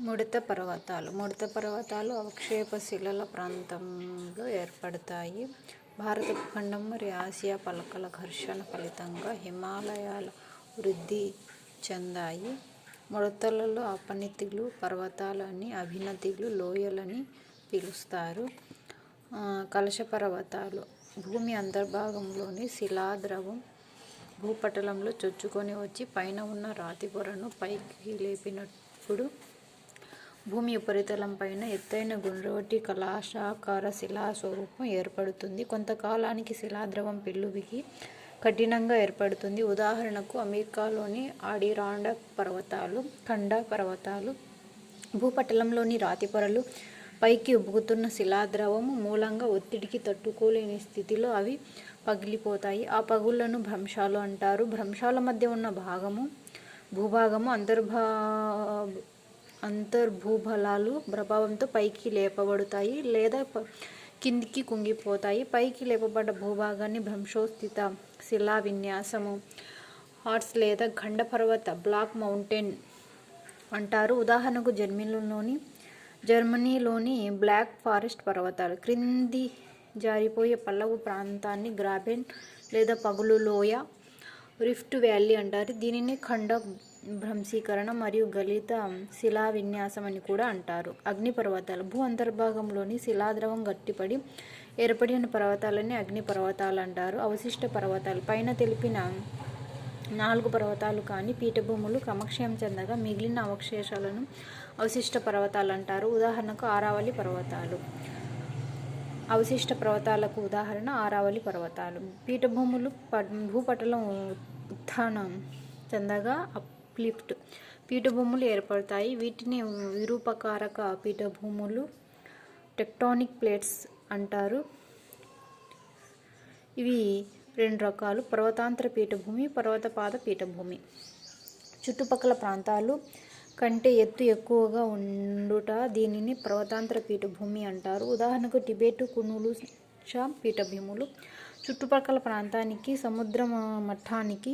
ముడత పర్వతాలు అవక్షేప శిలల ప్రాంతంలో ఏర్పడతాయి. భారత భూఖండం మరియు ఆసియా పలకల ఘర్షణ ఫలితంగా హిమాలయాలు వృద్ధి చెందాయి. ముడతలలో అపనతిలు పర్వతాలని, అభినతిలు లోయలని పిలుస్తారు. కలశ పర్వతాలు భూమి అంతర్భాగంలోని శిలాద్రవం భూపటలంలో చొచ్చుకొని వచ్చి పైన ఉన్న రాతి పొరను పైకి లేపినప్పుడు భూమి ఉపరితలం పైన ఎత్తైన గుండ్రటి కలశాకార శిలా స్వరూపం ఏర్పడుతుంది. కొంతకాలానికి శిలాద్రవం పెళ్ళుబికి కఠినంగా ఏర్పడుతుంది. ఉదాహరణకు అమెరికాలోని అడిరాండాక్ పర్వతాలు, ఖండా పర్వతాలు. భూపటలంలోని రాతి పొరలు పైకి ఉబ్బుకుతున్న శిలాద్రవం మూలంగా ఒత్తిడికి తట్టుకోలేని స్థితిలో అవి పగిలిపోతాయి. ఆ పగుళ్లను భ్రంశాలు అంటారు. భ్రంశాల మధ్య ఉన్న భూభాగము అంతర్భూబలాలు ప్రభావంతో పైకి లేపబడతాయి లేదా కిందికి కుంగిపోతాయి. పైకి లేపబడ్డ భూభాగాన్ని భ్రంశోస్థిత శిలా విన్యాసము, హార్స్ లేదా ఖండపర్వత, బ్లాక్ మౌంటైన్ అంటారు. ఉదాహరణకు జర్మనీలోని బ్లాక్ ఫారెస్ట్ పర్వతాలు. క్రింది జారిపోయే పల్లపు ప్రాంతాన్ని గ్రాబెన్ లేదా పగులు లోయ, రిఫ్ట్ వ్యాలీ అంటారు. దీనిని ఖండ భ్రంశీకరణ మరియు గలిత శిలా విన్యాసం అని కూడా అంటారు. అగ్నిపర్వతాలు భూ అంతర్భాగంలోని శిలాద్రవం గట్టిపడి ఏర్పడిన పర్వతాలని అగ్నిపర్వతాలు అంటారు. అవశిష్ట పర్వతాలు పైన తెలిపిన 4 పర్వతాలు కానీ పీఠభూములు క్రమక్షయం చెందగా మిగిలిన అవశేషాలను అవశిష్ట పర్వతాలు అంటారు. ఉదాహరణకు ఆరావళి పర్వతాలు. అవశిష్ట పర్వతాలకు ఉదాహరణ ఆరావళి పర్వతాలు. పీఠభూములు భూపటలం ఉత్థానం చెందగా అప్లిఫ్ట్ పీఠభూములు ఏర్పడతాయి. వీటిని విరూపకారక పీఠభూములు, టెక్టోనిక్ ప్లేట్స్ అంటారు. ఇవి 2 రకాలు: పర్వతాంతర పీఠభూమి, పర్వతపాద పీఠభూమి. చుట్టుపక్కల ప్రాంతాలు కంటే ఎత్తు ఎక్కువగా ఉండుట దీనిని పర్వతాంతర పీఠభూమి అంటారు. ఉదాహరణకు టిబెట్, కునులు షా పీఠభూములు. చుట్టుపక్కల ప్రాంతానికి సముద్ర మట్టానికి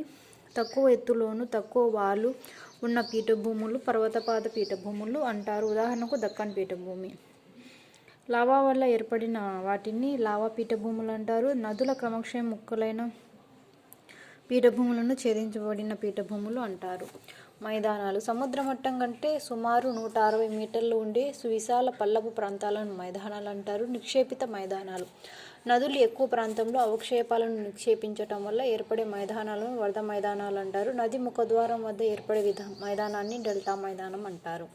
తక్కువ ఎత్తులోను తక్కువ వాలు ఉన్న పీఠభూములు పర్వతపాద పీఠభూములు అంటారు. ఉదాహరణకు దక్కన్ పీఠభూమి. లావా వల్ల ఏర్పడిన వాటిని లావా పీఠభూములు అంటారు. నదుల క్రమక్షయం ముక్కలైన పీఠభూములను ఛేదించబడిన పీఠభూములు అంటారు. మైదానాలు సముద్ర మట్టం కంటే సుమారు 160 మీటర్లు ఉండే సువిశాల పల్లపు ప్రాంతాలను మైదానాలు అంటారు. నిక్షేపిత మైదానాలు నదులు ఎక్కువ ప్రాంతంలో అవక్షేపాలను నిక్షేపించటం వల్ల ఏర్పడే మైదానాలను వరద మైదానాలు అంటారు. నది ముఖద్వారం వద్ద ఏర్పడే మైదానాన్ని డెల్టా మైదానం అంటారు.